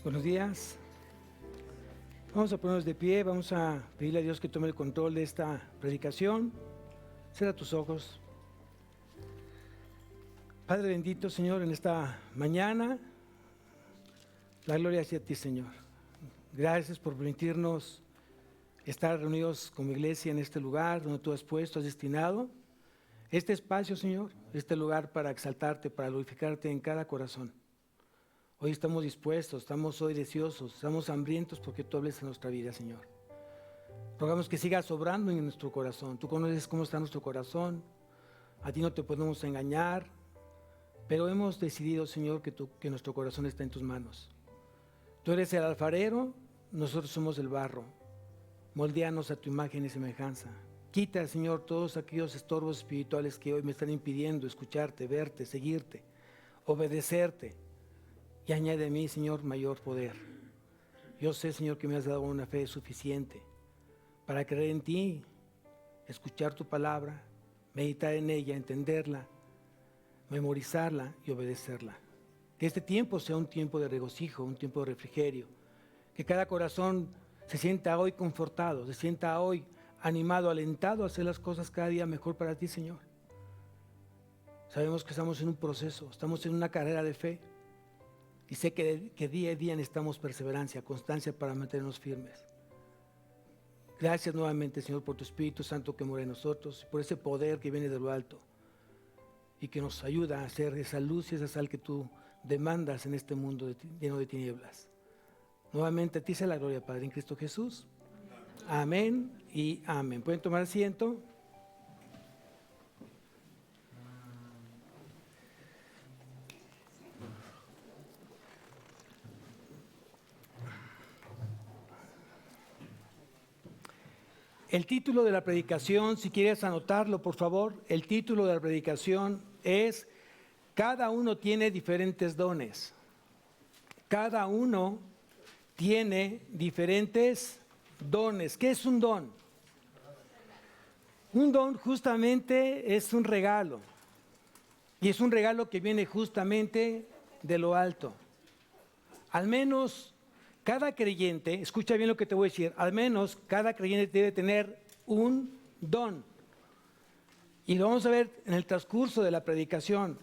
Buenos días. Vamos a ponernos de pie, vamos a pedirle a Dios que tome el control de esta predicación. Cierra tus ojos. Padre bendito, Señor, en esta mañana, la gloria hacia ti, Señor. Gracias por permitirnos estar reunidos como iglesia en este lugar donde tú has puesto, has destinado este espacio, Señor, este lugar para exaltarte, para glorificarte en cada corazón. Hoy estamos dispuestos, estamos hoy deseosos, estamos hambrientos porque tú hables en nuestra vida, Señor. Rogamos que sigas obrando en nuestro corazón. Tú conoces cómo está nuestro corazón. A ti no te podemos engañar, pero hemos decidido, Señor, que nuestro corazón está en tus manos. Tú eres el alfarero, nosotros somos el barro. Moldéanos a tu imagen y semejanza. Quita, Señor, todos aquellos estorbos espirituales que hoy me están impidiendo escucharte, verte, seguirte, obedecerte. Y añade a mí, Señor, mayor poder. Yo sé, Señor, que me has dado una fe suficiente para creer en ti, escuchar tu palabra, meditar en ella, entenderla, memorizarla y obedecerla. Que este tiempo sea un tiempo de regocijo, un tiempo de refrigerio. Que cada corazón se sienta hoy confortado, se sienta hoy animado, alentado a hacer las cosas cada día mejor para ti, Señor. Sabemos que estamos en un proceso, estamos en una carrera de fe. Y sé que día a día necesitamos perseverancia, constancia para mantenernos firmes. Gracias nuevamente, Señor, por tu Espíritu Santo que mora en nosotros, por ese poder que viene de lo alto y que nos ayuda a hacer esa luz y esa sal que tú demandas en este mundo lleno de tinieblas. Nuevamente a ti sea la gloria, Padre, en Cristo Jesús. Amén y amén. ¿Pueden tomar asiento? El título de la predicación, si quieres anotarlo por favor, el título de la predicación es Cada uno tiene diferentes dones. Cada uno tiene diferentes dones. ¿Qué es un don? Un don justamente es un regalo. Y es un regalo que viene justamente de lo alto. Al menos cada creyente, escucha bien lo que te voy a decir, al menos cada creyente debe tener un don. Y lo vamos a ver en el transcurso de la predicación.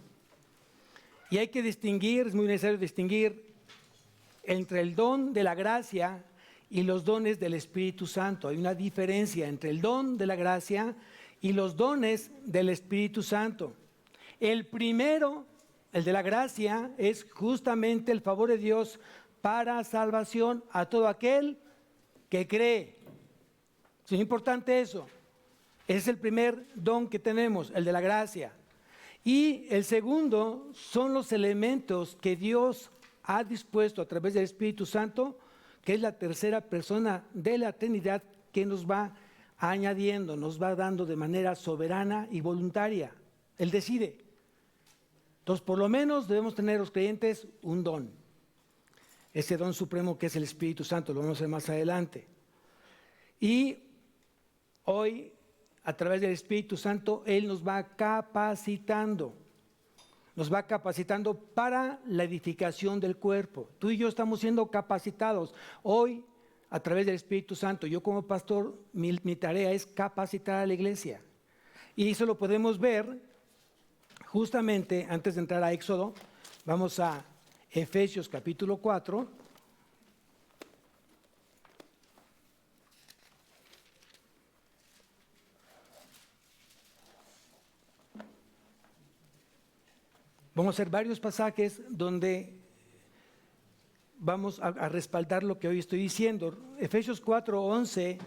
Y hay que distinguir, es muy necesario distinguir entre el don de la gracia y los dones del Espíritu Santo. Hay una diferencia entre el don de la gracia y los dones del Espíritu Santo. El primero, el de la gracia, es justamente el favor de Dios para salvación a todo aquel que cree. Es importante eso. Ese es el primer don que tenemos, el de la gracia. Y el segundo son los elementos que Dios ha dispuesto a través del Espíritu Santo, que es la tercera persona de la Trinidad, que nos va añadiendo, nos va dando de manera soberana y voluntaria. Él decide. Entonces, por lo menos debemos tener los creyentes un don. Ese don supremo que es el Espíritu Santo, lo vamos a ver más adelante. Y hoy, a través del Espíritu Santo, Él nos va capacitando. Nos va capacitando para la edificación del cuerpo. Tú y yo estamos siendo capacitados. Hoy, a través del Espíritu Santo, yo como pastor, mi tarea es capacitar a la iglesia. Y eso lo podemos ver justamente antes de entrar a Éxodo. Vamos a Efesios capítulo 4. Vamos a hacer varios pasajes donde vamos a respaldar lo que hoy estoy diciendo. Efesios 4:11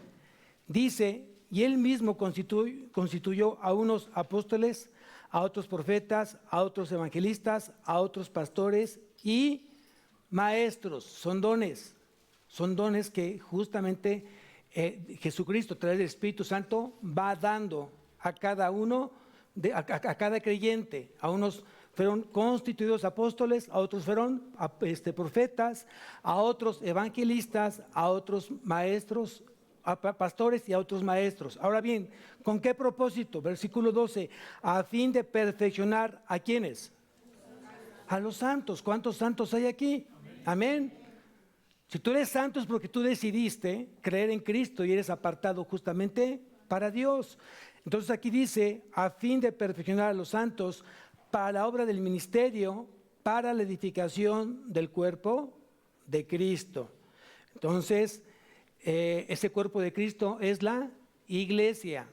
dice, y Él mismo constituyó a unos apóstoles, a otros profetas, a otros evangelistas, a otros pastores y maestros. Son dones que justamente Jesucristo a través del Espíritu Santo va dando a cada uno, a cada creyente. A unos fueron constituidos apóstoles, a otros fueron profetas, a otros evangelistas, a otros maestros, a pastores y a otros maestros. Ahora bien, ¿con qué propósito? Versículo 12, a fin de perfeccionar ¿a quiénes? A los santos. ¿Cuántos santos hay aquí? Amén. Si tú eres santo es porque tú decidiste creer en Cristo y eres apartado justamente para Dios. Entonces aquí dice, a fin de perfeccionar a los santos para la obra del ministerio, para la edificación del cuerpo de Cristo. Entonces, ese cuerpo de Cristo es la iglesia.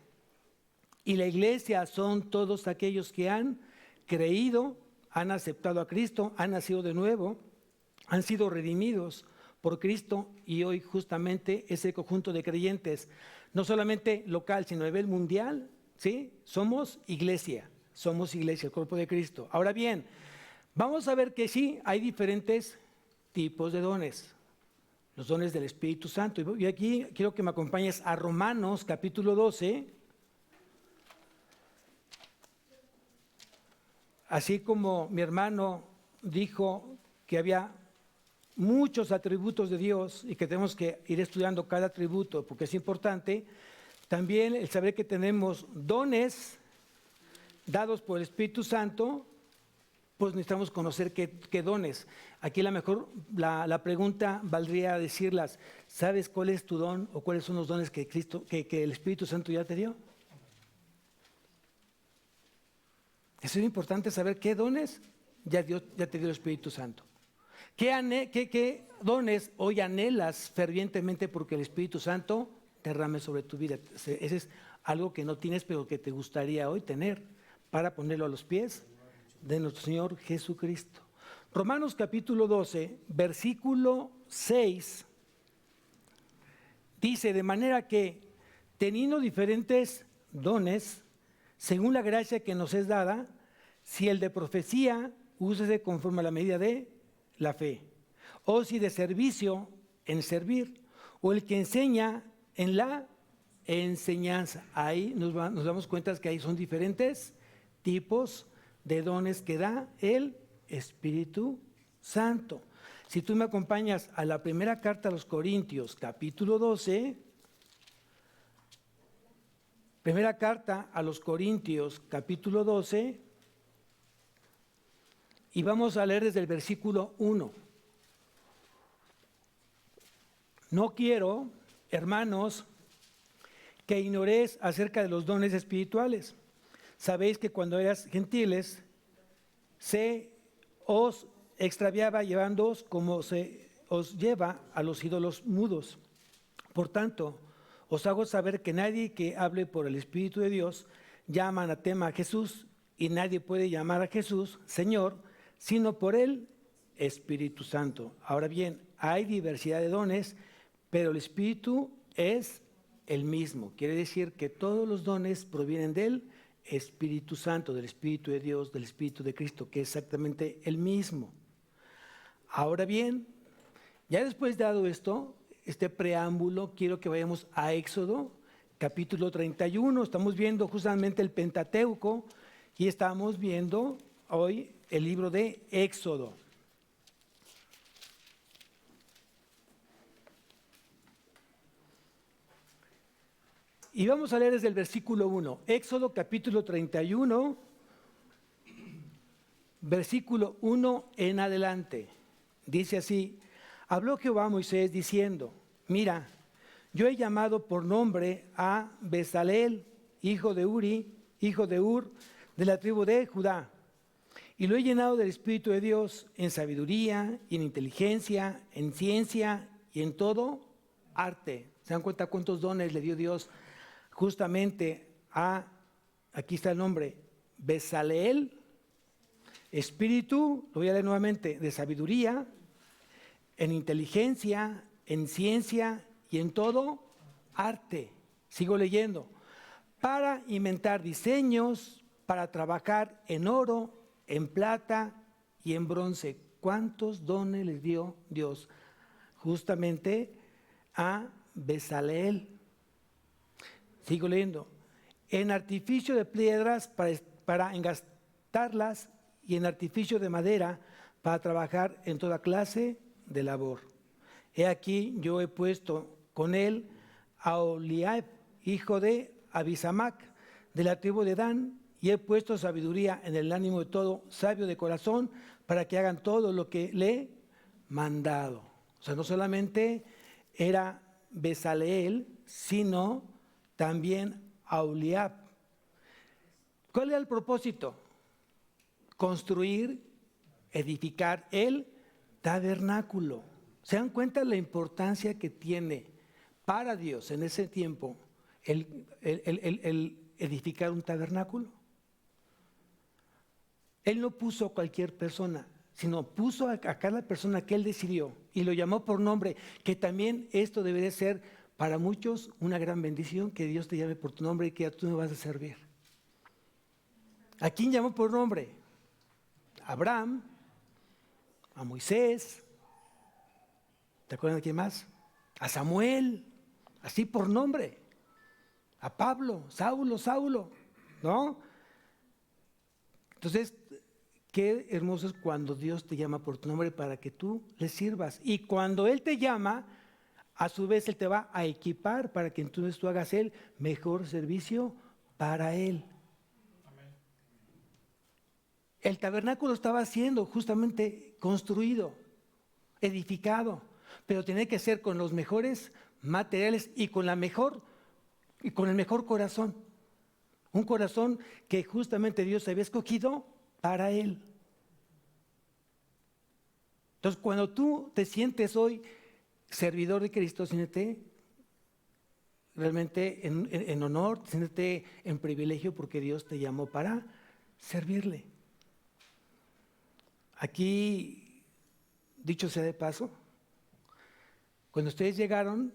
Y la iglesia son todos aquellos que han creído, han aceptado a Cristo, han nacido de nuevo, han sido redimidos por Cristo, y hoy justamente ese conjunto de creyentes, no solamente local, sino a nivel mundial, ¿sí? Somos iglesia, el cuerpo de Cristo. Ahora bien, vamos a ver que sí, hay diferentes tipos de dones, los dones del Espíritu Santo. Y aquí quiero que me acompañes a Romanos capítulo 12. Así como mi hermano dijo que había muchos atributos de Dios y que tenemos que ir estudiando cada atributo porque es importante, también el saber que tenemos dones dados por el Espíritu Santo, pues necesitamos conocer qué dones. Aquí la pregunta valdría decirlas, ¿sabes cuál es tu don o cuáles son los dones que el Espíritu Santo ya te dio? Eso es importante saber qué dones ya te dio el Espíritu Santo. ¿Qué dones hoy anhelas fervientemente porque el Espíritu Santo derrame sobre tu vida? Ese es algo que no tienes, pero que te gustaría hoy tener para ponerlo a los pies de nuestro Señor Jesucristo. Romanos capítulo 12, versículo 6, dice, de manera que teniendo diferentes dones, según la gracia que nos es dada, si el de profecía, úsese conforme a la medida de la fe, o si de servicio, en servir, o el que enseña en la enseñanza. Ahí nos damos cuenta que ahí son diferentes tipos de dones que da el Espíritu Santo. Si tú me acompañas a la primera carta a los Corintios, capítulo 12, primera carta a los Corintios, capítulo 12, y vamos a leer desde el versículo 1. No quiero, hermanos, que ignoréis acerca de los dones espirituales. Sabéis que cuando eras gentiles, se os extraviaba llevándoos como se os lleva a los ídolos mudos. Por tanto, os hago saber que nadie que hable por el Espíritu de Dios llama anatema a Jesús, y nadie puede llamar a Jesús Señor, sino por el Espíritu Santo. Ahora bien, hay diversidad de dones, pero el Espíritu es el mismo. Quiere decir que todos los dones provienen del Espíritu Santo, del Espíritu de Dios, del Espíritu de Cristo, que es exactamente el mismo. Ahora bien, ya después de dado esto, este preámbulo, quiero que vayamos a Éxodo, capítulo 31. Estamos viendo justamente el Pentateuco y estamos viendo hoy el libro de Éxodo. Y vamos a leer desde el versículo 1. Éxodo capítulo 31, versículo 1 en adelante. Dice así: habló Jehová a Moisés diciendo, mira, yo he llamado por nombre a Bezaleel, hijo de Uri, hijo de Ur, de la tribu de Judá, y lo he llenado del Espíritu de Dios en sabiduría y en inteligencia, en ciencia y en todo arte. ¿Se dan cuenta cuántos dones le dio Dios justamente aquí está el nombre, Bezaleel? Espíritu, lo voy a leer nuevamente, de sabiduría, en inteligencia, en ciencia y en todo arte. Sigo leyendo. Para inventar diseños, para trabajar en oro, en plata y en bronce. ¿Cuántos dones les dio Dios justamente a Bezaleel? Sigo leyendo. En artificio de piedras para engastarlas y en artificio de madera para trabajar en toda clase de labor. He aquí yo he puesto con él a Oliab, hijo de Abisamac, de la tribu de Dan, y he puesto sabiduría en el ánimo de todo sabio de corazón para que hagan todo lo que le he mandado. O sea, no solamente era Bezaleel, sino también Aholiab. ¿Cuál era el propósito? Construir, edificar el tabernáculo. ¿Se dan cuenta la importancia que tiene para Dios en ese tiempo el edificar un tabernáculo? Él no puso a cualquier persona, sino puso a cada persona que Él decidió y lo llamó por nombre, que también esto debería ser para muchos una gran bendición, que Dios te llame por tu nombre y que tú me vas a servir. ¿A quién llamó por nombre? A Abraham, a Moisés, ¿te acuerdas de quién más? A Samuel, así por nombre, a Pablo, Saulo, ¿no? Entonces, qué hermoso es cuando Dios te llama por tu nombre para que tú le sirvas. Y cuando Él te llama, a su vez Él te va a equipar para que entonces tú hagas el mejor servicio para Él. Amén. El tabernáculo estaba siendo justamente construido, edificado, pero tenía que ser con los mejores materiales y con el mejor corazón. Un corazón que justamente Dios había escogido para Él. Entonces, cuando tú te sientes hoy servidor de Cristo, siéntete realmente en honor, siéntete en privilegio porque Dios te llamó para servirle. Aquí, dicho sea de paso, cuando ustedes llegaron,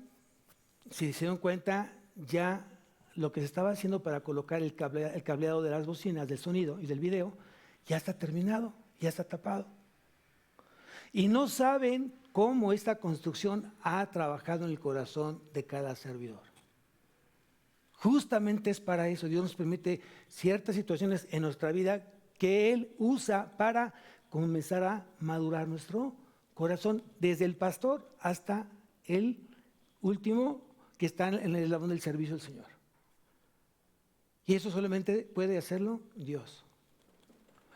si se dieron cuenta, ya lo que se estaba haciendo para colocar el cableado de las bocinas, del sonido y del video, ya está terminado, ya está tapado. Y no saben cómo esta construcción ha trabajado en el corazón de cada servidor. Justamente es para eso. Dios nos permite ciertas situaciones en nuestra vida que Él usa para comenzar a madurar nuestro corazón, desde el pastor hasta el último que está en el eslabón del servicio al Señor. Y eso solamente puede hacerlo Dios.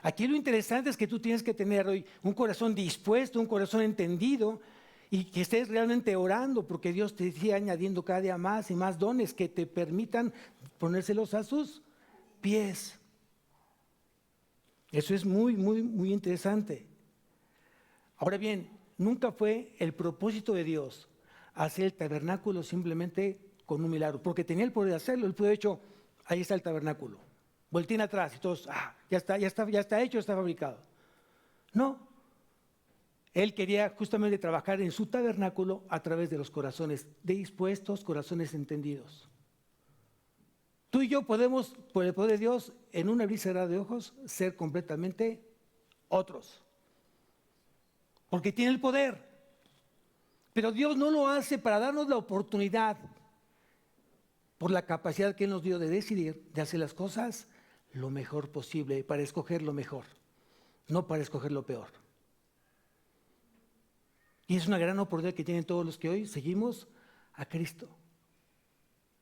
Aquí lo interesante es que tú tienes que tener hoy un corazón dispuesto, un corazón entendido y que estés realmente orando porque Dios te sigue añadiendo cada día más y más dones que te permitan ponérselos a sus pies. Eso es muy, muy, muy interesante. Ahora bien, nunca fue el propósito de Dios hacer el tabernáculo simplemente con un milagro, porque tenía el poder de hacerlo. Él pudo haber hecho, ahí está el tabernáculo. Volteen atrás y todos, ya está hecho, está fabricado. No, Él quería justamente trabajar en su tabernáculo a través de los corazones dispuestos, corazones entendidos. Tú y yo podemos, por el poder de Dios, en una abrir y cerrar de ojos, ser completamente otros. Porque tiene el poder. Pero Dios no lo hace para darnos la oportunidad, por la capacidad que Él nos dio de decidir, de hacer las cosas lo mejor posible, para escoger lo mejor, no para escoger lo peor. Y es una gran oportunidad que tienen todos los que hoy seguimos a Cristo.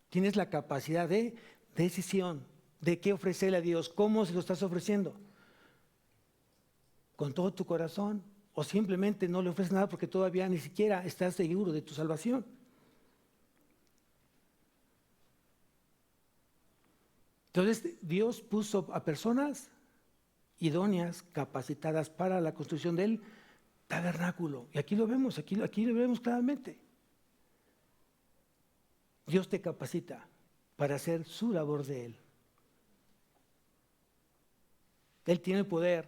Tienes la capacidad de decisión, de qué ofrecerle a Dios, cómo se lo estás ofreciendo. ¿Con todo tu corazón? ¿O simplemente no le ofreces nada porque todavía ni siquiera estás seguro de tu salvación? Entonces Dios puso a personas idóneas, capacitadas para la construcción del tabernáculo. Y aquí lo vemos, aquí lo vemos claramente. Dios te capacita para hacer su labor de Él. Él tiene el poder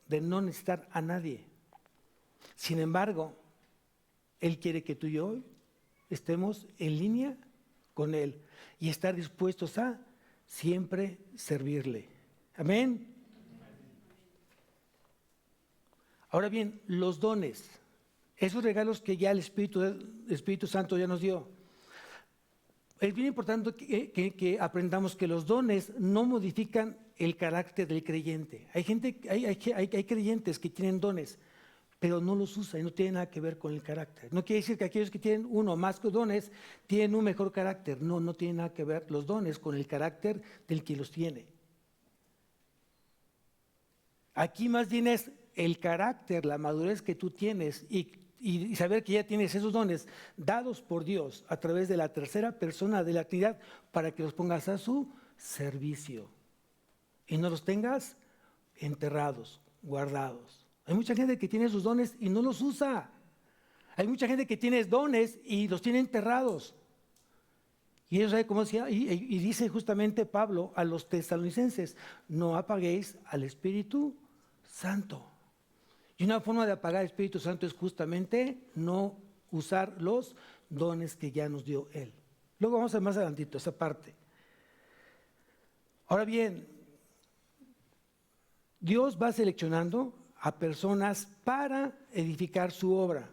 de no necesitar a nadie. Sin embargo, Él quiere que tú y yo estemos en línea con Él y estar dispuestos a siempre servirle. Amén. Ahora bien, los dones, esos regalos que ya el Espíritu Santo ya nos dio. Es bien importante que aprendamos que los dones no modifican el carácter del creyente. Hay creyentes que tienen dones, pero no los usan y no tienen nada que ver con el carácter. No quiere decir que aquellos que tienen uno o más dones tienen un mejor carácter. No tiene nada que ver los dones con el carácter del que los tiene. Aquí más bien es el carácter, la madurez que tú tienes y y saber que ya tienes esos dones dados por Dios a través de la tercera persona de la Trinidad para que los pongas a su servicio y no los tengas enterrados, guardados. Hay mucha gente que tiene sus dones y no los usa. Hay mucha gente que tiene dones y los tiene enterrados. Y eso sabe cómo decía, y dice justamente Pablo a los tesalonicenses: no apaguéis al Espíritu Santo. Y una forma de apagar al Espíritu Santo es justamente no usar los dones que ya nos dio Él. Luego vamos a ver más adelantito esa parte. Ahora bien, Dios va seleccionando a personas para edificar su obra,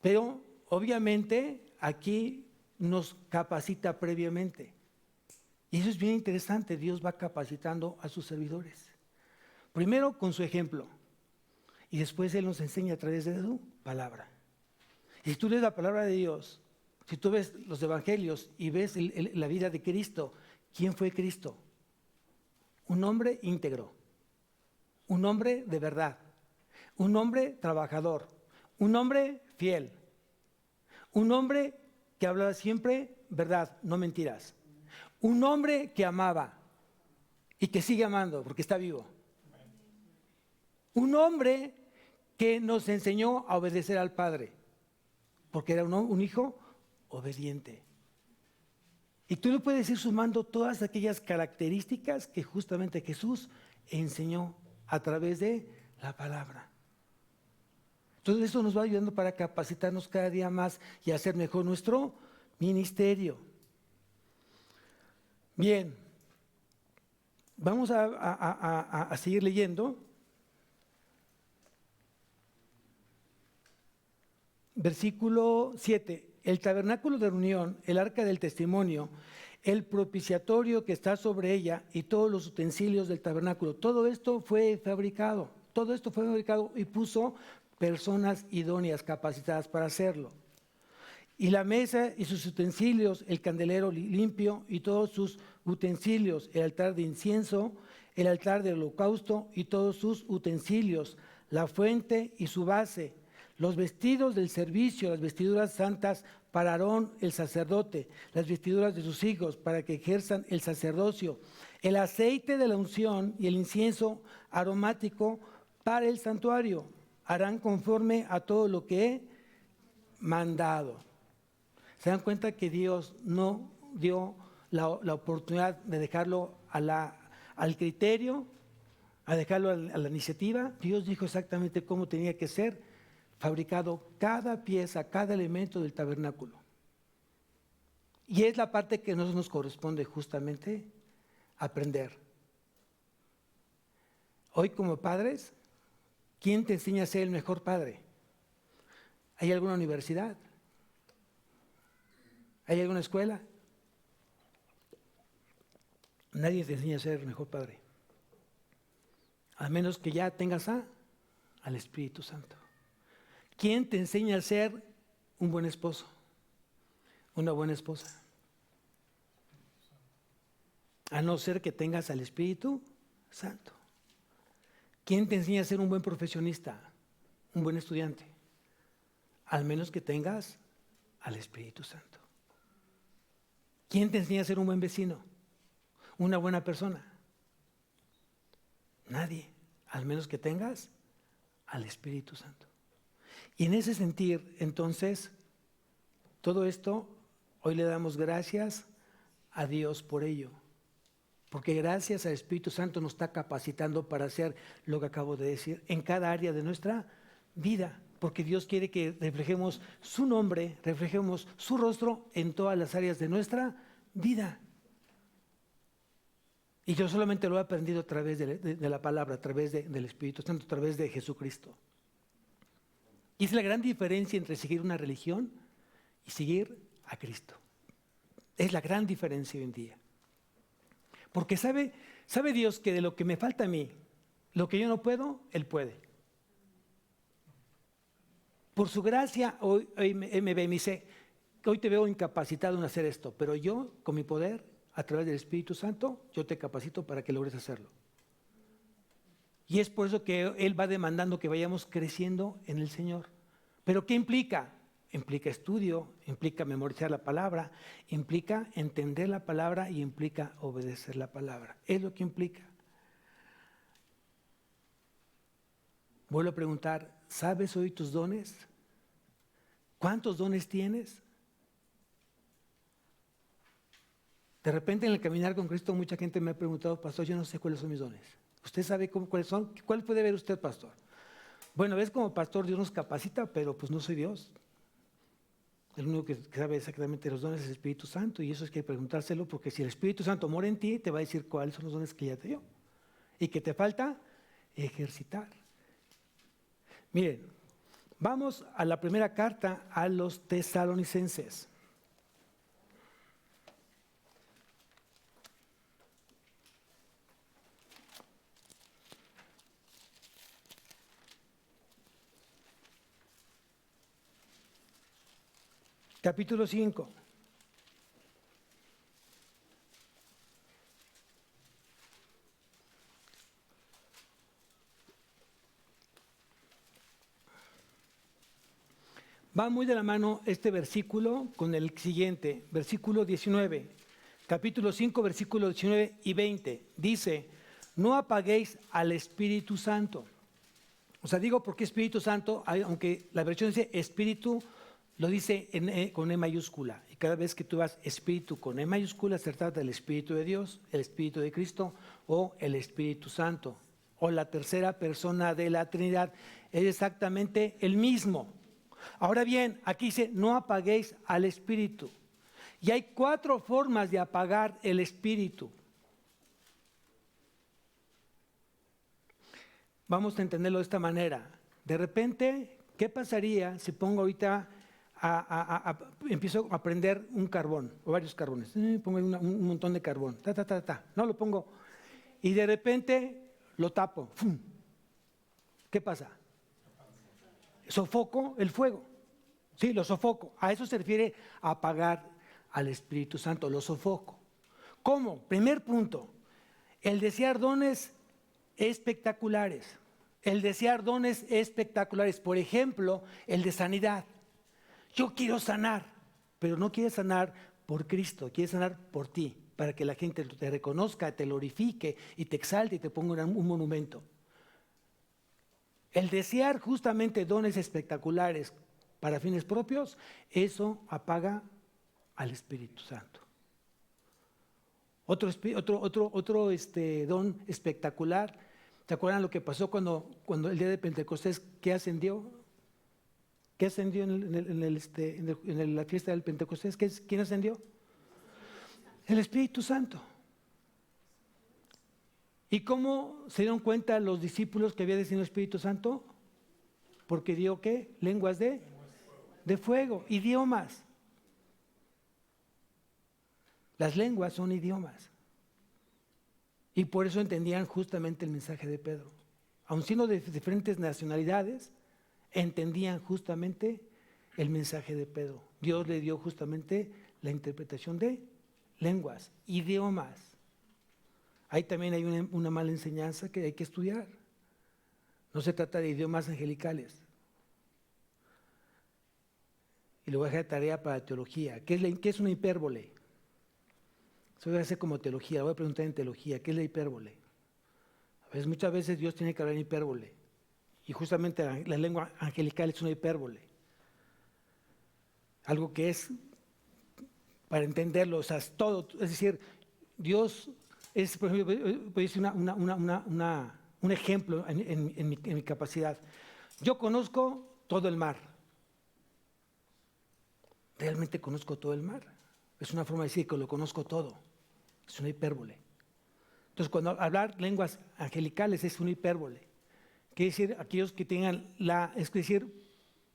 pero obviamente aquí nos capacita previamente. Y eso es bien interesante, Dios va capacitando a sus servidores. Primero con su ejemplo, y después Él nos enseña a través de su palabra. Y si tú lees la palabra de Dios, si tú ves los evangelios y ves la vida de Cristo, ¿quién fue Cristo? Un hombre íntegro, un hombre de verdad, un hombre trabajador, un hombre fiel, un hombre que hablaba siempre verdad, no mentiras, un hombre que amaba y que sigue amando porque está vivo, un hombre que nos enseñó a obedecer al Padre porque era un hijo obediente. Y tú le puedes ir sumando todas aquellas características que justamente Jesús enseñó a través de la palabra. Entonces eso nos va ayudando para capacitarnos cada día más y hacer mejor nuestro ministerio. Bien, vamos a seguir leyendo. Versículo 7. El tabernáculo de reunión, el arca del testimonio, el propiciatorio que está sobre ella y todos los utensilios del tabernáculo. Todo esto fue fabricado y puso personas idóneas, capacitadas para hacerlo. Y la mesa y sus utensilios, el candelero limpio y todos sus utensilios, el altar de incienso, el altar del holocausto y todos sus utensilios, la fuente y su base, los vestidos del servicio, las vestiduras santas para Aarón el sacerdote, las vestiduras de sus hijos para que ejerzan el sacerdocio, el aceite de la unción y el incienso aromático para el santuario. Harán conforme a todo lo que he mandado. ¿Se dan cuenta que Dios no dio la oportunidad de dejarlo al criterio, a dejarlo a la iniciativa? Dios dijo exactamente cómo tenía que ser fabricado cada pieza, cada elemento del tabernáculo. Y es la parte que nos corresponde justamente aprender. Hoy como padres, ¿quién te enseña a ser el mejor padre? ¿Hay alguna universidad? ¿Hay alguna escuela? Nadie te enseña a ser el mejor padre, a menos que ya tengas al Espíritu Santo. ¿Quién te enseña a ser un buen esposo, una buena esposa? A no ser que tengas al Espíritu Santo. ¿Quién te enseña a ser un buen profesionista, un buen estudiante? Al menos que tengas al Espíritu Santo. ¿Quién te enseña a ser un buen vecino, una buena persona? Nadie, al menos que tengas al Espíritu Santo. Y en ese sentir, entonces, todo esto, hoy le damos gracias a Dios por ello. Porque gracias al Espíritu Santo nos está capacitando para hacer lo que acabo de decir en cada área de nuestra vida. Porque Dios quiere que reflejemos su nombre, reflejemos su rostro en todas las áreas de nuestra vida. Y yo solamente lo he aprendido a través de la palabra, a través del Espíritu Santo, a través de Jesucristo. Y es la gran diferencia entre seguir una religión y seguir a Cristo. Es la gran diferencia hoy en día. Porque sabe Dios que de lo que me falta a mí, lo que yo no puedo, Él puede. Por su gracia, hoy me ve y me dice, hoy te veo incapacitado en hacer esto, pero yo, con mi poder, a través del Espíritu Santo, yo te capacito para que logres hacerlo. Y es por eso que Él va demandando que vayamos creciendo en el Señor. ¿Pero qué implica? Implica estudio, implica memorizar la palabra, implica entender la palabra y implica obedecer la palabra. Es lo que implica. Vuelvo a preguntar, ¿sabes hoy tus dones? ¿Cuántos dones tienes? De repente en el caminar con Cristo mucha gente me ha preguntado, pastor, yo no sé cuáles son mis dones. ¿Usted sabe cuáles son? ¿Cuál puede ver usted, pastor? Bueno, ves, como pastor Dios nos capacita, pero pues no soy Dios. El único que sabe exactamente los dones es el Espíritu Santo, y eso es que hay que preguntárselo, porque si el Espíritu Santo mora en ti, te va a decir cuáles son los dones que ya te dio y que te falta ejercitar. Miren, vamos a la primera carta a los tesalonicenses. Capítulo 5. Va muy de la mano este versículo con el siguiente, versículo 19. Capítulo 5, versículo 19 y 20. Dice, no apaguéis al Espíritu Santo. O sea, digo porque Espíritu Santo, aunque la versión dice Espíritu, lo dice con E mayúscula. Y cada vez que tú vas Espíritu con E mayúscula, se trata del Espíritu de Dios, el Espíritu de Cristo o el Espíritu Santo. O la tercera persona de la Trinidad. Es exactamente el mismo. Ahora bien, aquí dice, no apaguéis al Espíritu. Y hay 4 formas de apagar el Espíritu. Vamos a entenderlo de esta manera. De repente, ¿qué pasaría si pongo ahorita, empiezo a prender un carbón o varios carbones? Pongo un montón de carbón. No lo pongo. Y de repente lo tapo. ¡Fum! ¿Qué pasa? Sofoco el fuego. Sí, lo sofoco. A eso se refiere a apagar al Espíritu Santo, lo sofoco. ¿Cómo? Primer punto, el desear dones espectaculares. El desear dones espectaculares. Por ejemplo, el de sanidad. Yo quiero sanar, pero no quieres sanar por Cristo, quieres sanar por ti, para que la gente te reconozca, te glorifique y te exalte y te ponga un monumento. El desear justamente dones espectaculares para fines propios, eso apaga al Espíritu Santo. Otro don espectacular, ¿te acuerdan lo que pasó cuando el día de Pentecostés, qué ascendió? ¿Qué ascendió en la fiesta del Pentecostés? ¿Quién ascendió? El Espíritu Santo. ¿Y cómo se dieron cuenta los discípulos que había descendido el Espíritu Santo? Porque dio, ¿qué? Lenguas de fuego, idiomas. Las lenguas son idiomas. Y por eso entendían justamente el mensaje de Pedro. Aun siendo de diferentes nacionalidades, entendían justamente el mensaje de Pedro. Dios le dio justamente la interpretación de lenguas, idiomas. Ahí también hay una mala enseñanza que hay que estudiar. No se trata de idiomas angelicales. Y le voy a dejar tarea para teología. ¿Qué es una hipérbole? Eso debe ser como teología. Voy a preguntar en teología, ¿qué es la hipérbole? Muchas veces Dios tiene que hablar en hipérbole. Y justamente la lengua angelical es una hipérbole. Algo que es, para entenderlo, o sea, es todo. Es decir, Dios es, por ejemplo, voy a decir un ejemplo en mi capacidad. Yo conozco todo el mar. Realmente conozco todo el mar. Es una forma de decir que lo conozco todo. Es una hipérbole. Entonces, cuando hablar lenguas angelicales es una hipérbole. Quiere decir, aquellos que tengan es decir,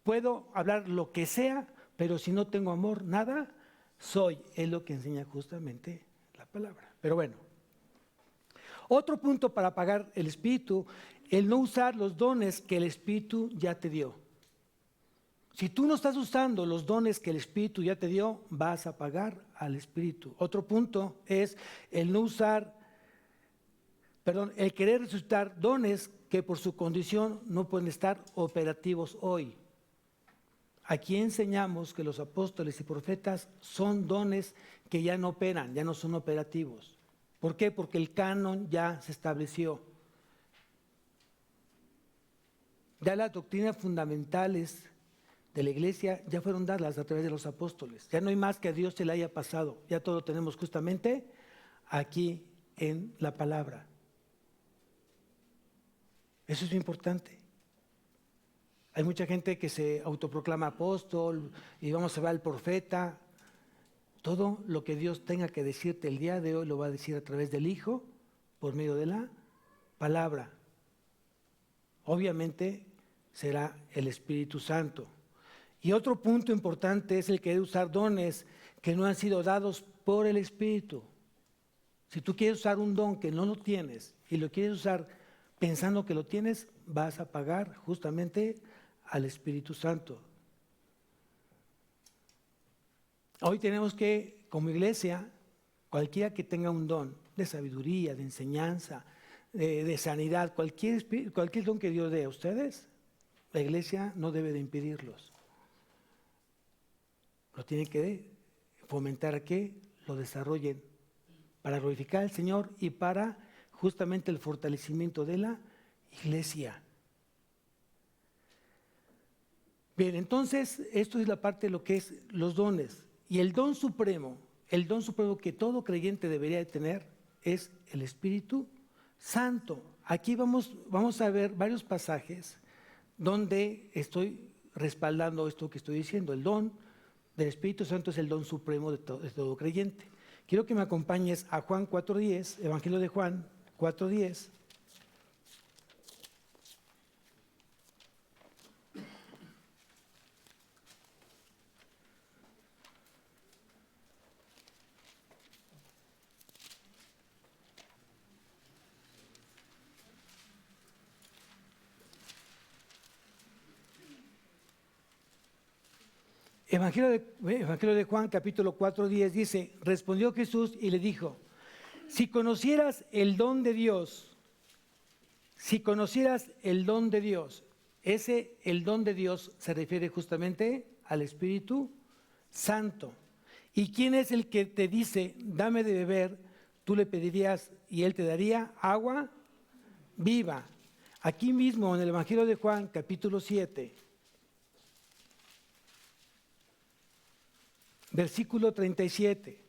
puedo hablar lo que sea, pero si no tengo amor, nada soy. Es lo que enseña justamente la palabra. Pero bueno. Otro punto para apagar el Espíritu, el no usar los dones que el Espíritu ya te dio. Si tú no estás usando los dones que el Espíritu ya te dio, vas a apagar al Espíritu. Otro punto es el el querer resucitar dones que por su condición no pueden estar operativos hoy. Aquí enseñamos que los apóstoles y profetas son dones que ya no operan, ya no son operativos. ¿Por qué? Porque el canon ya se estableció. Ya las doctrinas fundamentales de la iglesia ya fueron dadas a través de los apóstoles. Ya no hay más que a Dios se le haya pasado. Ya todo lo tenemos justamente aquí en la palabra. Eso es importante. Hay mucha gente que se autoproclama apóstol y vamos a ver al profeta. Todo lo que Dios tenga que decirte el día de hoy lo va a decir a través del Hijo por medio de la palabra. Obviamente será el Espíritu Santo. Y otro punto importante es el que de usar dones que no han sido dados por el Espíritu. Si tú quieres usar un don que no lo tienes y lo quieres usar pensando que lo tienes, vas a pagar justamente al Espíritu Santo. Hoy tenemos que, como iglesia, cualquiera que tenga un don de sabiduría, de enseñanza, de sanidad, cualquier don que Dios dé a ustedes, la iglesia no debe de impedirlos. Lo tiene que fomentar a que lo desarrollen para glorificar al Señor y para justamente el fortalecimiento de la iglesia. Bien, entonces esto es la parte de lo que es los dones. Y el don supremo que todo creyente debería de tener es el Espíritu Santo. Aquí vamos a ver varios pasajes donde estoy respaldando esto que estoy diciendo. El don del Espíritu Santo es el don supremo de todo creyente. Quiero que me acompañes a Juan 4:10, Evangelio de Juan 4:10. Evangelio de Juan, capítulo 4:10 dice, respondió Jesús y le dijo, si conocieras el don de Dios, el don de Dios se refiere justamente al Espíritu Santo. ¿Y quién es el que te dice, dame de beber? Tú le pedirías y él te daría agua viva. Aquí mismo en el Evangelio de Juan, capítulo 7, versículo 37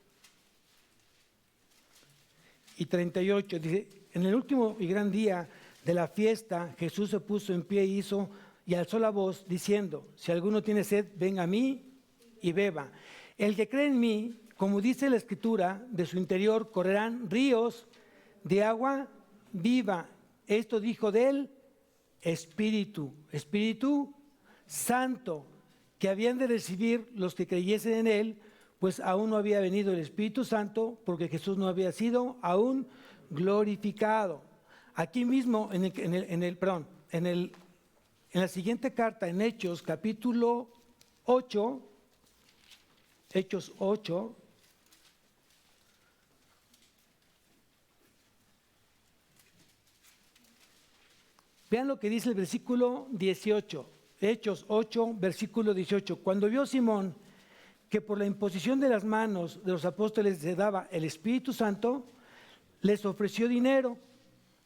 y 38, dice, en el último y gran día de la fiesta, Jesús se puso en pie y alzó la voz diciendo, si alguno tiene sed, venga a mí y beba. El que cree en mí, como dice la Escritura, de su interior correrán ríos de agua viva. Esto dijo del Espíritu Santo, que habían de recibir los que creyesen en él, pues aún no había venido el Espíritu Santo, porque Jesús no había sido aún glorificado. Aquí mismo, en la siguiente carta, en Hechos, capítulo 8, Hechos 8, vean lo que dice el versículo 18. Hechos 8, versículo 18. Cuando vio Simón que por la imposición de las manos de los apóstoles se daba el Espíritu Santo, les ofreció dinero,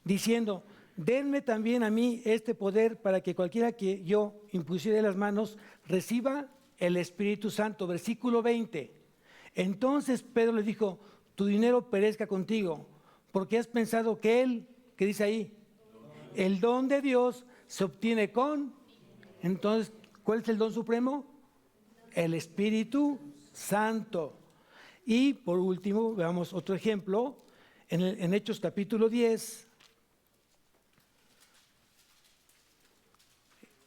diciendo, denme también a mí este poder para que cualquiera que yo impusiere las manos reciba el Espíritu Santo. Versículo 20. Entonces Pedro le dijo, tu dinero perezca contigo, porque has pensado que él, ¿qué dice ahí? El don de Dios se obtiene con... Entonces, ¿cuál es el don supremo? El Espíritu Santo. Y por último, veamos otro ejemplo, en Hechos capítulo 10.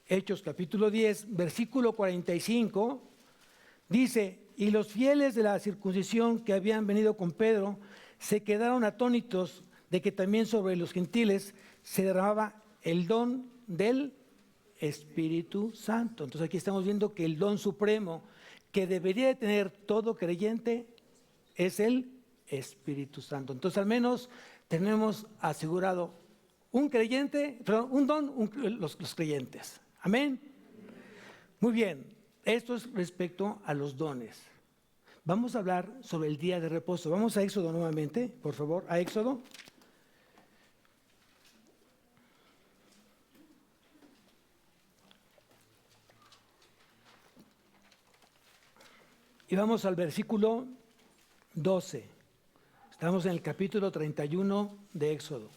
Hechos capítulo 10, versículo 45, dice, y los fieles de la circuncisión que habían venido con Pedro se quedaron atónitos de que también sobre los gentiles se derramaba el don del Espíritu Santo. Entonces aquí estamos viendo que el don supremo que debería de tener todo creyente es el Espíritu Santo. Entonces al menos tenemos asegurado un creyente, perdón, un don, los creyentes. Amén. Muy bien. Esto es respecto a los dones. Vamos a hablar sobre el día de reposo. Vamos a Éxodo nuevamente, por favor, a Éxodo. Y vamos al versículo 12. Estamos en el capítulo 31 de Éxodo.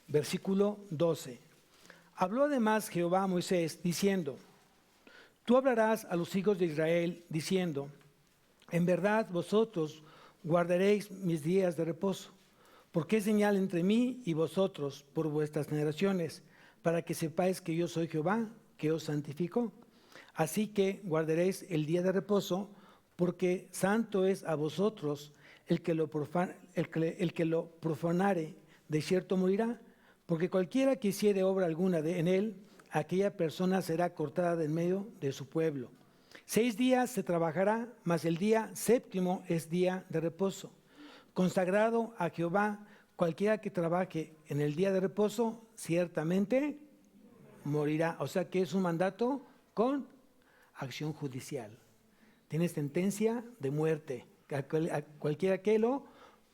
Versículo 12. Habló además Jehová a Moisés diciendo: Tú hablarás a los hijos de Israel diciendo: En verdad vosotros guardaréis mis días de reposo, porque es señal entre mí y vosotros por vuestras generaciones, para que sepáis que yo soy Jehová, que os santifico. Así que guardaréis el día de reposo, porque santo es a vosotros. El que lo profanare, de cierto morirá, porque cualquiera que hiciere obra alguna en él, aquella persona será cortada de en medio de su pueblo. 6 días se trabajará, mas el día séptimo es día de reposo, consagrado a Jehová. Cualquiera que trabaje en el día de reposo, ciertamente morirá. O sea que es un mandato con acción judicial. Tiene sentencia de muerte. A cualquiera que lo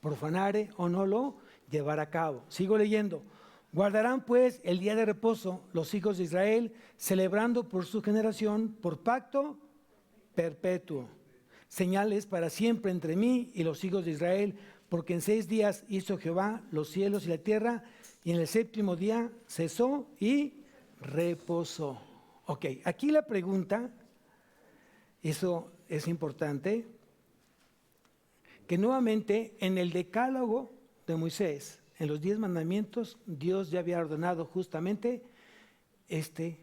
profanare o no lo llevará a cabo. Sigo leyendo. Guardarán pues el día de reposo los hijos de Israel, celebrando por su generación, por pacto perpetuo. Señales para siempre entre mí y los hijos de Israel, porque en 6 días hizo Jehová los cielos y la tierra, y en el séptimo día cesó y reposó. Ok, aquí la pregunta, eso es importante, que nuevamente en el decálogo de Moisés, en los 10 mandamientos, Dios ya había ordenado justamente este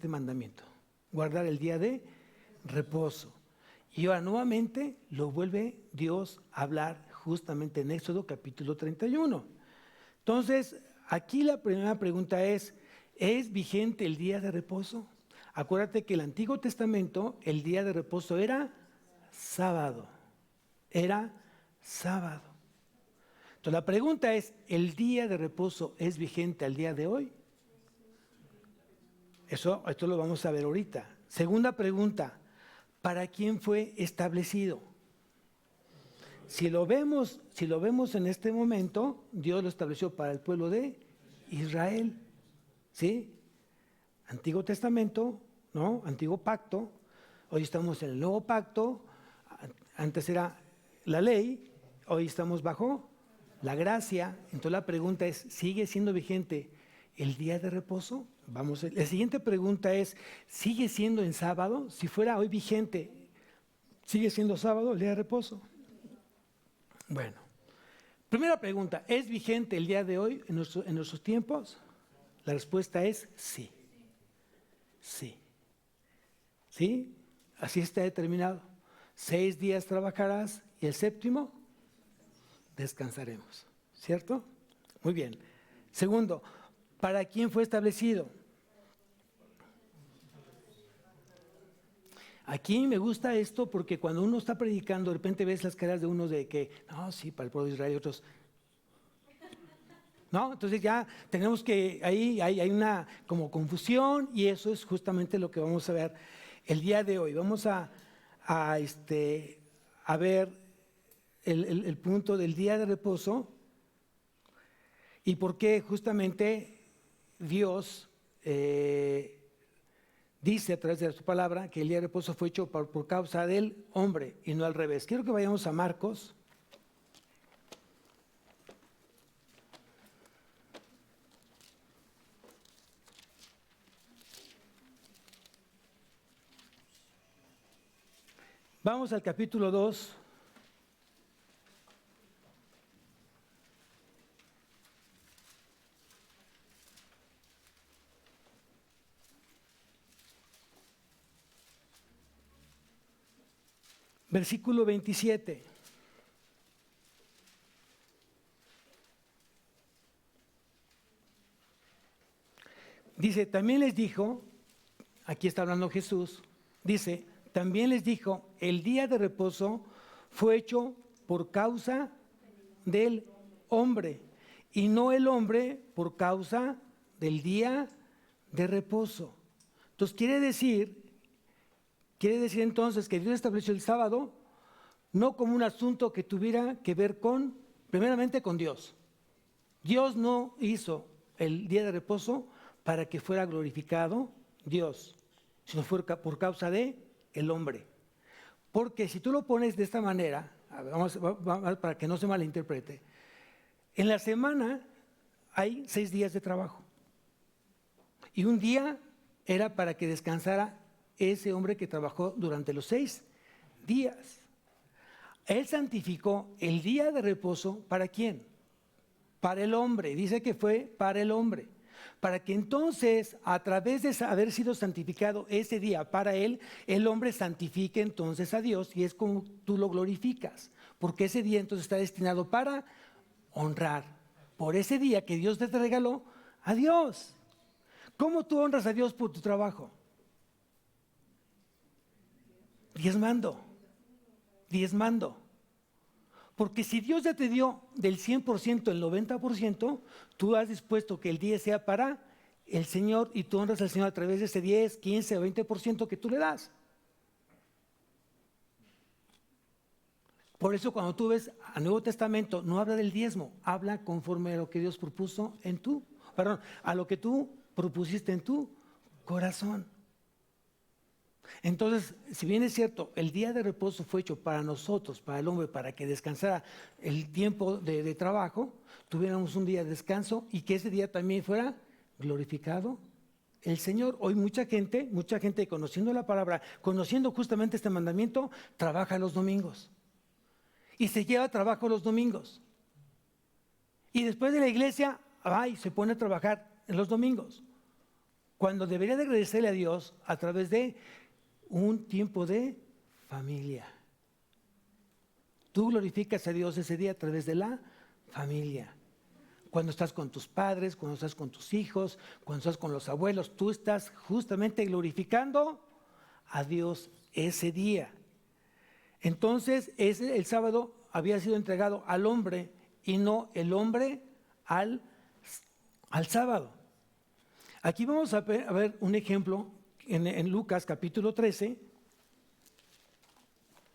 mandamiento, guardar el día de reposo. Y ahora nuevamente lo vuelve Dios a hablar justamente en Éxodo capítulo 31. Entonces, aquí la primera pregunta ¿es vigente el día de reposo? Acuérdate que el Antiguo Testamento, el día de reposo era sábado. Era sábado. Entonces la pregunta es, ¿el día de reposo es vigente al día de hoy? Esto lo vamos a ver ahorita. Segunda pregunta, ¿para quién fue establecido? Si lo vemos en este momento, Dios lo estableció para el pueblo de Israel. ¿Sí? Antiguo Testamento, ¿no? Antiguo pacto. Hoy estamos en el nuevo pacto. Antes era la ley, hoy estamos bajo la gracia. Entonces la pregunta es, ¿sigue siendo vigente el día de reposo? La siguiente pregunta es, ¿sigue siendo en sábado? Si fuera hoy vigente, ¿sigue siendo sábado el día de reposo? Bueno, primera pregunta, ¿es vigente el día de hoy en nuestros tiempos? La respuesta es sí. Sí. ¿Sí? Así está determinado. 6 días trabajarás y el séptimo descansaremos. ¿Cierto? Muy bien. Segundo, ¿para quién fue establecido? Aquí me gusta esto porque cuando uno está predicando, de repente ves las caras de unos de que, no, sí, para el pueblo de Israel y otros. ¿No? Entonces ya tenemos que, ahí hay una como confusión y eso es justamente lo que vamos a ver el día de hoy. Vamos a ver el punto del día de reposo y por qué justamente Dios dice a través de su palabra que el día de reposo fue hecho por causa del hombre y no al revés. Quiero que vayamos a Marcos. Vamos al capítulo 2. Versículo 27. Dice, también les dijo, aquí está hablando Jesús, dice, también les dijo, el día de reposo fue hecho por causa del hombre y no el hombre por causa del día de reposo. Entonces quiere decir entonces que Dios estableció el sábado no como un asunto que tuviera que ver primeramente con Dios. Dios no hizo el día de reposo para que fuera glorificado Dios, sino fue por causa de el hombre. Porque si tú lo pones de esta manera, vamos, para que no se malinterprete, en la semana hay 6 días de trabajo. Y un día era para que descansara ese hombre que trabajó durante los 6 días. Él santificó el día de reposo, ¿para quién? Para el hombre, dice que fue para el hombre. Para que entonces, a través de haber sido santificado ese día para él, el hombre santifique entonces a Dios y es como tú lo glorificas. Porque ese día entonces está destinado para honrar. Por ese día que Dios te regaló a Dios. ¿Cómo tú honras a Dios por tu trabajo? Diezmando. Porque si Dios ya te dio del 100% el 90%, tú has dispuesto que el 10 sea para el Señor y tú honras al Señor a través de ese 10, 15 o 20% que tú le das. Por eso cuando tú ves al Nuevo Testamento, no habla del diezmo, habla conforme a lo que Dios propuso a lo que tú propusiste en tu corazón. Entonces, si bien es cierto, el día de reposo fue hecho para nosotros, para el hombre, para que descansara el tiempo de trabajo, tuviéramos un día de descanso y que ese día también fuera glorificado el Señor. Hoy mucha gente conociendo la palabra, conociendo justamente este mandamiento, trabaja los domingos y se lleva a trabajo los domingos. Y después de la iglesia, se pone a trabajar en los domingos, cuando debería de agradecerle a Dios a través de un tiempo de familia. Tú glorificas a Dios ese día a través de la familia. Cuando estás con tus padres, cuando estás con tus hijos, cuando estás con los abuelos, tú estás justamente glorificando a Dios ese día. Entonces, el sábado había sido entregado al hombre y no el hombre al sábado. Aquí vamos a ver un ejemplo en Lucas capítulo 13.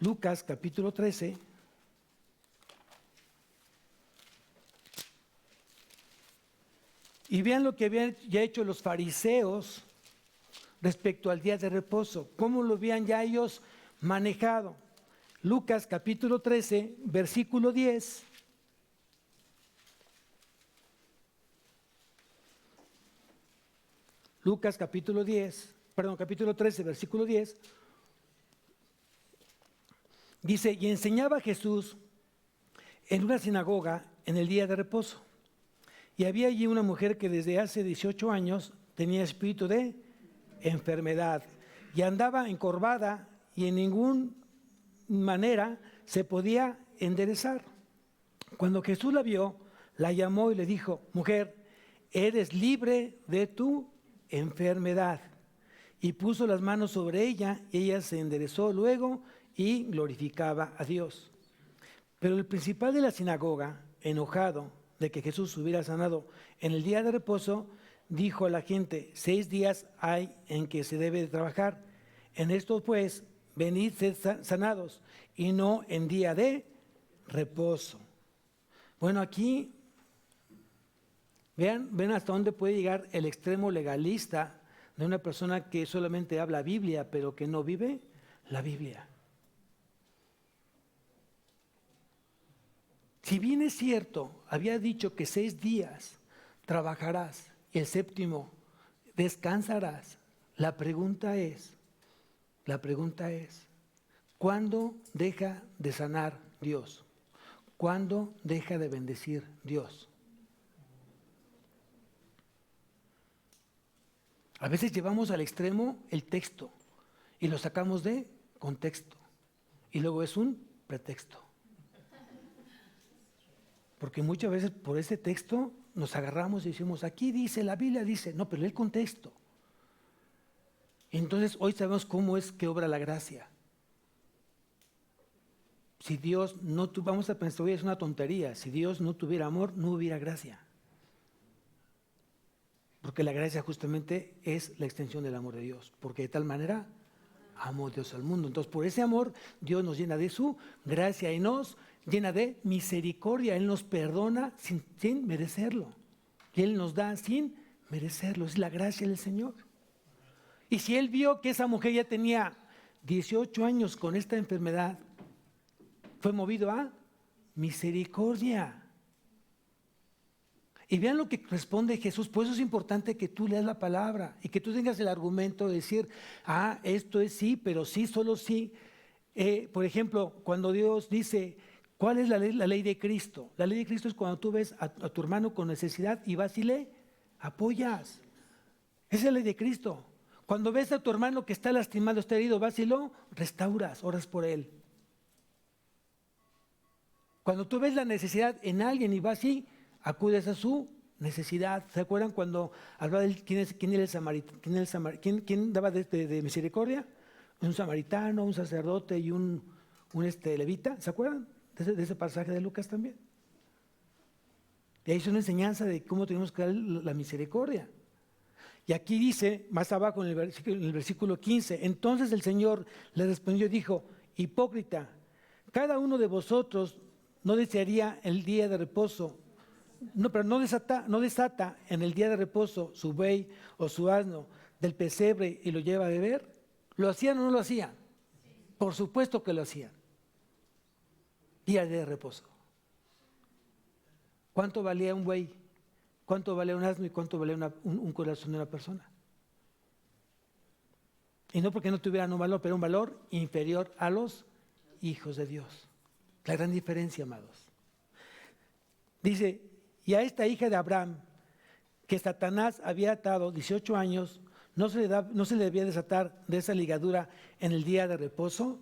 Lucas capítulo 13. Y vean lo que habían ya hecho los fariseos respecto al día de reposo, cómo lo habían ya ellos manejado. Lucas capítulo 13, versículo 10. Lucas capítulo 13, versículo 10. Dice, y enseñaba Jesús en una sinagoga en el día de reposo. Y había allí una mujer que desde hace 18 años tenía espíritu de enfermedad y andaba encorvada y en ninguna manera se podía enderezar. Cuando Jesús la vio, la llamó y le dijo, mujer, eres libre de tu enfermedad. Y puso las manos sobre ella y ella se enderezó luego y glorificaba a Dios. Pero el principal de la sinagoga, enojado de que Jesús hubiera sanado en el día de reposo, dijo a la gente, 6 días hay en que se debe de trabajar. En esto pues, venid sed sanados y no en día de reposo. Bueno, aquí ven hasta dónde puede llegar el extremo legalista de una persona que solamente habla Biblia, pero que no vive la Biblia. Si bien es cierto, había dicho que 6 días trabajarás y el 7º descansarás. La pregunta es, ¿cuándo deja de sanar Dios? ¿Cuándo deja de bendecir Dios? A veces llevamos al extremo el texto y lo sacamos de contexto y luego es un pretexto. Porque muchas veces por ese texto nos agarramos y decimos, aquí dice, la Biblia dice, no, pero el contexto. Entonces hoy sabemos cómo es que obra la gracia. Si Dios no vamos a pensar, hoy es una tontería, si Dios no tuviera amor, no hubiera gracia. Porque la gracia justamente es la extensión del amor de Dios. Porque de tal manera amó Dios al mundo. Entonces, por ese amor, Dios nos llena de su gracia y nos llena de misericordia. Él nos perdona sin merecerlo. Y Él nos da sin merecerlo. Es la gracia del Señor. Y si Él vio que esa mujer ya tenía 18 años con esta enfermedad, fue movido a misericordia. Y vean lo que responde Jesús. Por eso es importante que tú leas la palabra y que tú tengas el argumento de decir, esto es sí, pero sí, solo sí. Por ejemplo, cuando Dios dice, ¿cuál es la ley de Cristo? La ley de Cristo es cuando tú ves a tu hermano con necesidad y vas y le apoyas. Esa es la ley de Cristo. Cuando ves a tu hermano que está lastimado, está herido, vas y lo restauras, oras por él. Cuando tú ves la necesidad en alguien y vas y acudes a su necesidad. ¿Se acuerdan cuando hablaba de quién daba de misericordia? Un samaritano, un sacerdote y un levita. ¿Se acuerdan de ese pasaje de Lucas también? Y ahí es una enseñanza de cómo tenemos que dar la misericordia. Y aquí dice, más abajo en el versículo 15, entonces el Señor le respondió y dijo, hipócrita, cada uno de vosotros no desearía el día de reposo, pero no desata en el día de reposo su buey o su asno del pesebre y lo lleva a beber. ¿Lo hacían o no lo hacían? Por supuesto que lo hacían. Día de reposo. ¿Cuánto valía un buey? ¿Cuánto valía un asno y cuánto valía un corazón de una persona? Y no porque no tuvieran un valor, pero un valor inferior a los hijos de Dios. La gran diferencia, amados. Dice, y a esta hija de Abraham, que Satanás había atado 18 años, ¿no se le debía desatar de esa ligadura en el día de reposo?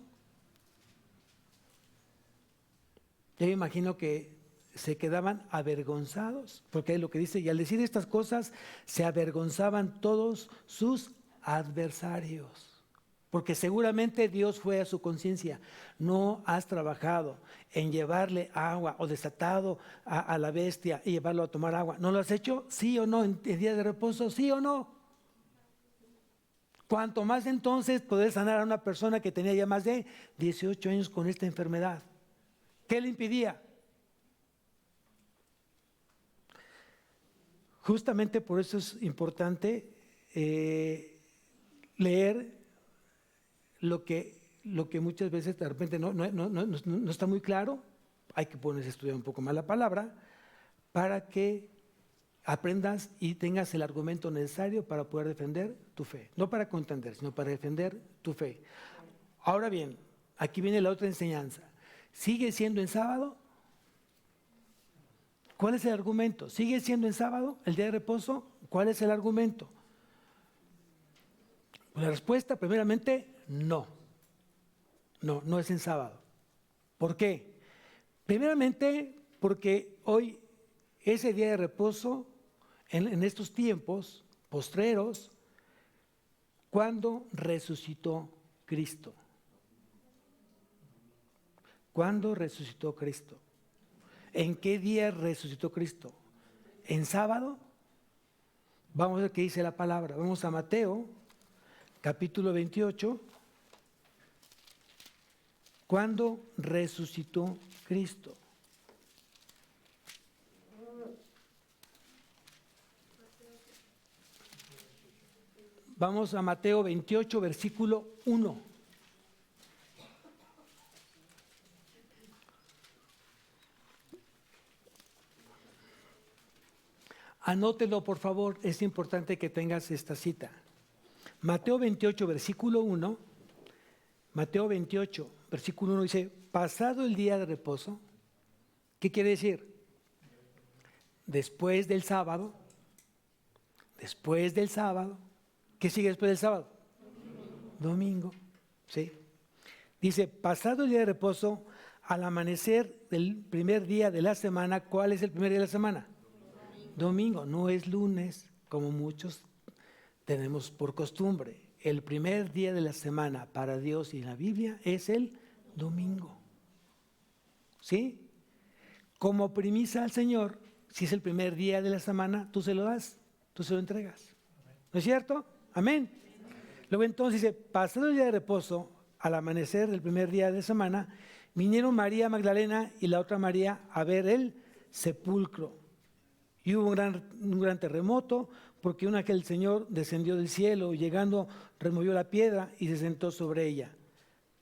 Yo me imagino que se quedaban avergonzados, porque es lo que dice, y al decir estas cosas se avergonzaban todos sus adversarios, porque seguramente Dios fue a su conciencia, no has trabajado en llevarle agua o desatado a la bestia y llevarlo a tomar agua, ¿no lo has hecho? ¿Sí o no? ¿En el día de reposo? ¿Sí o no? Cuanto más entonces poder sanar a una persona que tenía ya más de 18 años con esta enfermedad. ¿Qué le impedía? Justamente por eso es importante leer lo que muchas veces de repente no está muy claro. Hay que ponerse a estudiar un poco más la palabra para que aprendas y tengas el argumento necesario para poder defender tu fe. No para contender, sino para defender tu fe. Ahora bien, aquí viene la otra enseñanza. ¿Sigue siendo en sábado? ¿Cuál es el argumento? ¿Sigue siendo en sábado el día de reposo? ¿Cuál es el argumento? Pues la respuesta, primeramente, no. No es en sábado. ¿Por qué? Primeramente, porque hoy, ese día de reposo, en estos tiempos postreros, ¿cuándo resucitó Cristo? ¿Cuándo resucitó Cristo? ¿En qué día resucitó Cristo? ¿En sábado? Vamos a ver qué dice la palabra. Vamos a Mateo, capítulo 28. ¿Cuándo resucitó Cristo? Vamos a Mateo 28, versículo 1. Anótelo, por favor, es importante que tengas esta cita. Mateo 28, versículo 1. Mateo 28, versículo 1 dice, pasado el día de reposo, ¿qué quiere decir? Después del sábado, ¿qué sigue después del sábado? Domingo, ¿sí? Dice, pasado el día de reposo, al amanecer del primer día de la semana, ¿cuál es el primer día de la semana? Domingo, no es lunes, como muchos tenemos por costumbre. El primer día de la semana para Dios y la Biblia es el domingo. ¿Sí? Como primicia al Señor, si es el primer día de la semana, tú se lo das. tú se lo entregas. ¿No es cierto? Amén. Luego entonces dice, pasado el día de reposo, al amanecer del primer día de semana, vinieron María Magdalena y la otra María a ver el sepulcro. Y hubo un gran terremoto, porque un ángel del Señor descendió del cielo y llegando removió la piedra y se sentó sobre ella.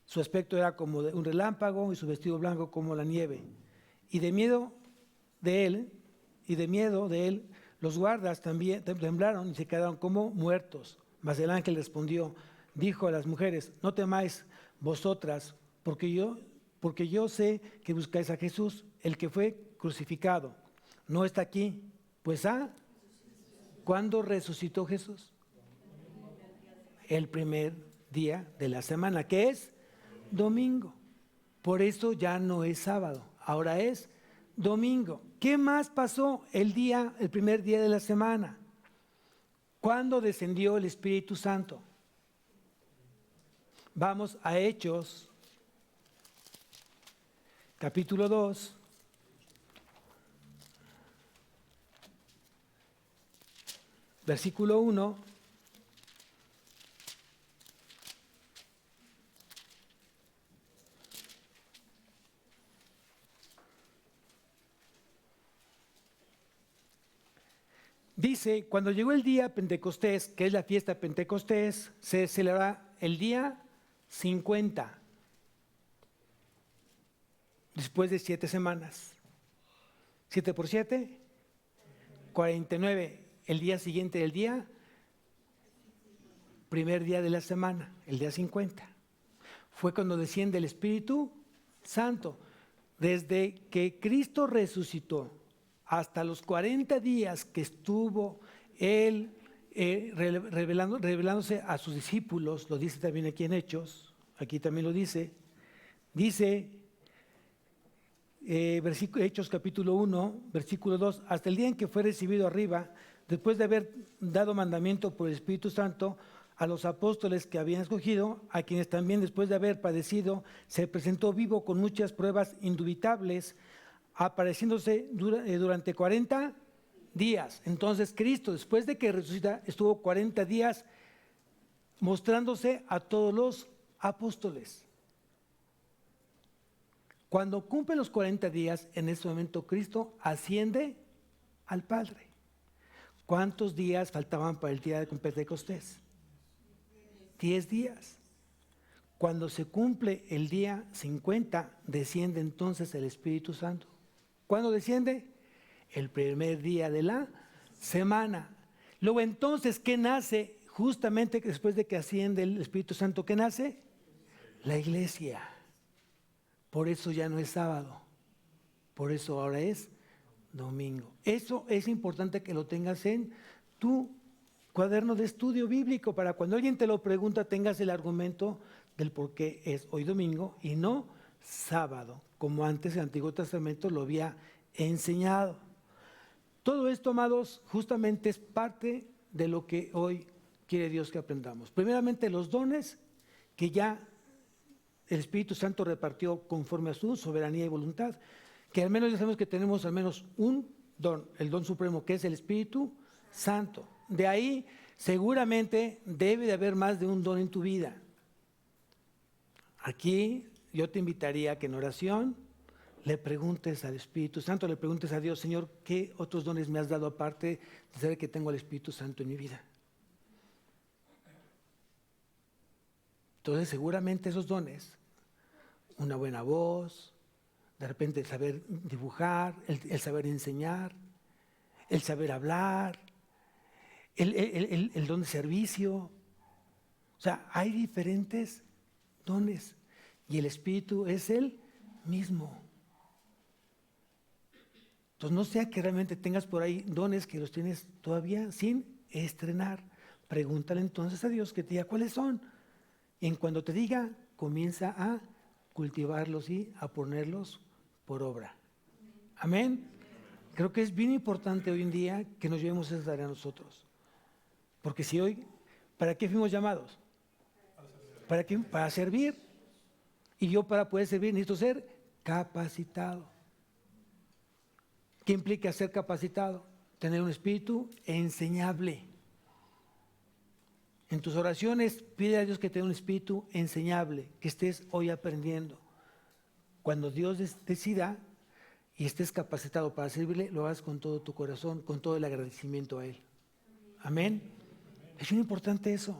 Su aspecto era como de un relámpago y su vestido blanco como la nieve. Y de miedo de él, los guardas también temblaron y se quedaron como muertos. Mas el ángel respondió, dijo a las mujeres, no temáis vosotras, porque yo sé que buscáis a Jesús, el que fue crucificado. No está aquí, pues ¿cuándo resucitó Jesús? El primer día de la semana, que es domingo. Por eso ya no es sábado, ahora es domingo. ¿Qué más pasó el primer día de la semana? ¿Cuándo descendió el Espíritu Santo? Vamos a Hechos, capítulo 2. Versículo 1. Dice, cuando llegó el día Pentecostés, que es la fiesta de Pentecostés, se celebra el día 50, después de 7 semanas. 7 por 7, 49. El día siguiente del día, primer día de la semana, el día 50. Fue cuando desciende el Espíritu Santo. Desde que Cristo resucitó hasta los 40 días que estuvo Él revelándose a sus discípulos, lo dice también aquí en Hechos, aquí también lo dice Hechos capítulo 1, versículo 2, hasta el día en que fue recibido arriba, después de haber dado mandamiento por el Espíritu Santo a los apóstoles que habían escogido, a quienes también después de haber padecido, se presentó vivo con muchas pruebas indubitables, apareciéndose durante 40 días. Entonces Cristo, después de que resucita, estuvo 40 días mostrándose a todos los apóstoles. Cuando cumplen los 40 días, en ese momento Cristo asciende al Padre. ¿Cuántos días faltaban para el día de Pentecostés? 10 días. Cuando se cumple el día 50, desciende entonces el Espíritu Santo. ¿Cuándo desciende? El primer día de la semana. Luego entonces, ¿qué nace? Justamente después de que asciende el Espíritu Santo, ¿qué nace? La iglesia. Por eso ya no es sábado. Por eso ahora es domingo. Eso es importante que lo tengas en tu cuaderno de estudio bíblico, para cuando alguien te lo pregunta tengas el argumento del por qué es hoy domingo y no sábado, como antes el Antiguo Testamento lo había enseñado. Todo esto, amados, justamente es parte de lo que hoy quiere Dios que aprendamos. Primeramente, los dones que ya el Espíritu Santo repartió conforme a su soberanía y voluntad, que al menos ya sabemos que tenemos al menos un don, el don supremo, que es el Espíritu Santo. De ahí seguramente debe de haber más de un don en tu vida. Aquí yo te invitaría a que en oración le preguntes al Espíritu Santo, le preguntes a Dios, Señor, ¿qué otros dones me has dado aparte de saber que tengo al Espíritu Santo en mi vida? Entonces seguramente esos dones, una buena voz, de repente el saber dibujar, el saber enseñar, el saber hablar, el don de servicio. O sea, hay diferentes dones y el Espíritu es el mismo. Entonces no sea que realmente tengas por ahí dones que los tienes todavía sin estrenar. Pregúntale entonces a Dios que te diga cuáles son. Y en cuando te diga, comienza a cultivarlos y a ponerlos por obra. Amén. Creo que es bien importante hoy en día que nos llevemos esa tarea a nosotros. Porque si hoy, ¿para qué fuimos llamados? ¿Para qué? Para servir. Y yo para poder servir necesito ser capacitado. ¿Qué implica ser capacitado? tener un espíritu enseñable. En tus oraciones pide a Dios que te dé un espíritu enseñable, que estés hoy aprendiendo. Cuando Dios decida y estés capacitado para servirle, lo hagas con todo tu corazón, con todo el agradecimiento a Él. Amén. Es muy importante eso.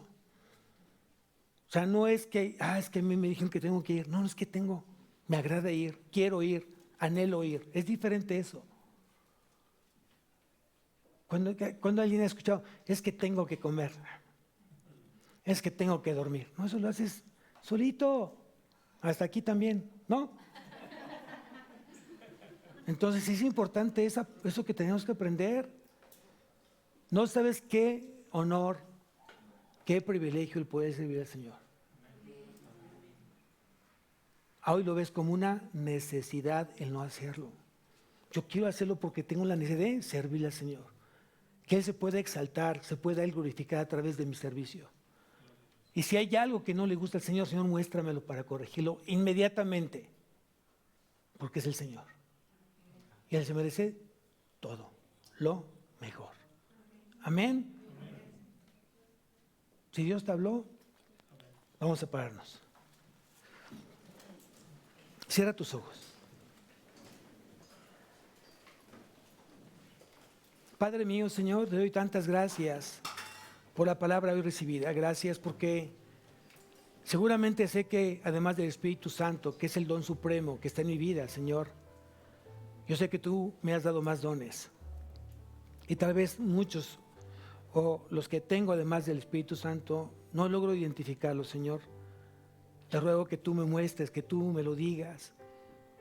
O sea, no es que, es que a mí me dijeron que tengo que ir. No, no es que me agrada ir, quiero ir, anhelo ir. Es diferente eso. Cuando alguien ha escuchado, es que tengo que comer, es que tengo que dormir. No, eso lo haces solito. Hasta aquí también, ¿no? Entonces es importante eso que tenemos que aprender. No sabes qué honor, qué privilegio el poder servir al Señor. Hoy lo ves como una necesidad el no hacerlo. Yo quiero hacerlo porque tengo la necesidad de servirle al Señor. Que Él se pueda exaltar, se pueda Él glorificar a través de mi servicio. Y si hay algo que no le gusta al Señor, Señor, muéstramelo para corregirlo inmediatamente. Porque es el Señor. Y Él se merece todo, lo mejor. Amén. Si Dios te habló, vamos a pararnos. Cierra tus ojos. Padre mío, Señor, te doy tantas gracias por la palabra hoy recibida. Gracias porque seguramente sé que además del Espíritu Santo, que es el don supremo que está en mi vida, Señor, yo sé que tú me has dado más dones. Y tal vez muchos o los que tengo además del Espíritu Santo, no logro identificarlos, Señor. Te ruego que tú me muestres, que tú me lo digas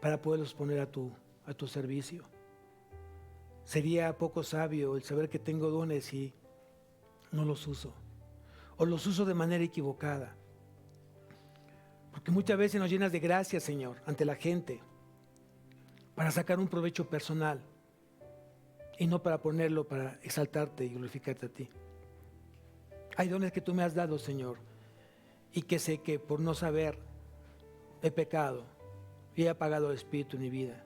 para poderlos poner a tu servicio. Sería poco sabio el saber que tengo dones y no los uso. O los uso de manera equivocada. Porque muchas veces nos llenas de gracia, Señor, ante la gente, para sacar un provecho personal y no para ponerlo para exaltarte y glorificarte a ti. Hay dones que tú me has dado, Señor, y que sé que por no saber he pecado y he apagado el Espíritu en mi vida.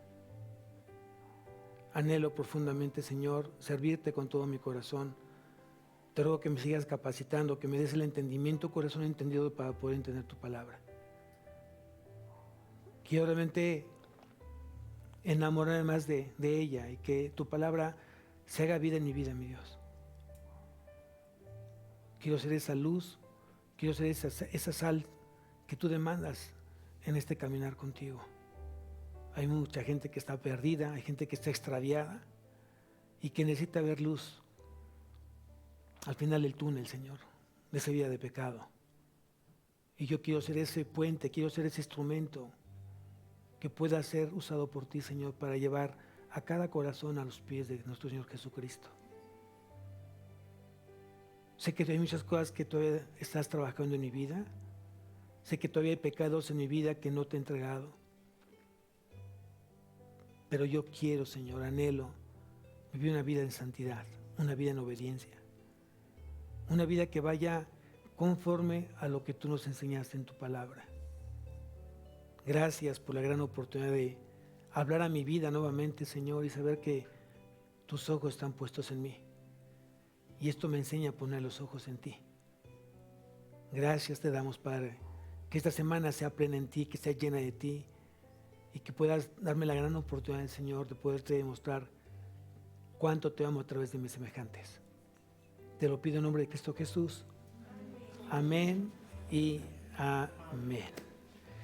Anhelo profundamente, Señor, servirte con todo mi corazón. Te ruego que me sigas capacitando, que me des el entendimiento, corazón entendido para poder entender tu palabra. Quiero realmente enamorarme más de ella y que tu palabra se haga vida en mi vida, mi Dios. Quiero ser esa luz, quiero ser esa sal que tú demandas en este caminar contigo. Hay mucha gente que está perdida, hay gente que está extraviada y que necesita ver luz al final del túnel, Señor, de esa vida de pecado. Y yo quiero ser ese puente, quiero ser ese instrumento que pueda ser usado por ti, Señor, para llevar a cada corazón a los pies de nuestro Señor Jesucristo. Sé que hay muchas cosas que todavía estás trabajando en mi vida. Sé que todavía hay pecados en mi vida que no te he entregado. Pero yo quiero, Señor, anhelo vivir una vida en santidad, una vida en obediencia. Una vida que vaya conforme a lo que tú nos enseñaste en tu palabra. Gracias por la gran oportunidad de hablar a mi vida nuevamente, Señor, y saber que tus ojos están puestos en mí. Y esto me enseña a poner los ojos en ti. Gracias te damos, Padre, que esta semana sea plena en ti, que sea llena de ti y que puedas darme la gran oportunidad, Señor, de poderte demostrar cuánto te amo a través de mis semejantes. Te lo pido en nombre de Cristo Jesús. Amén y amén.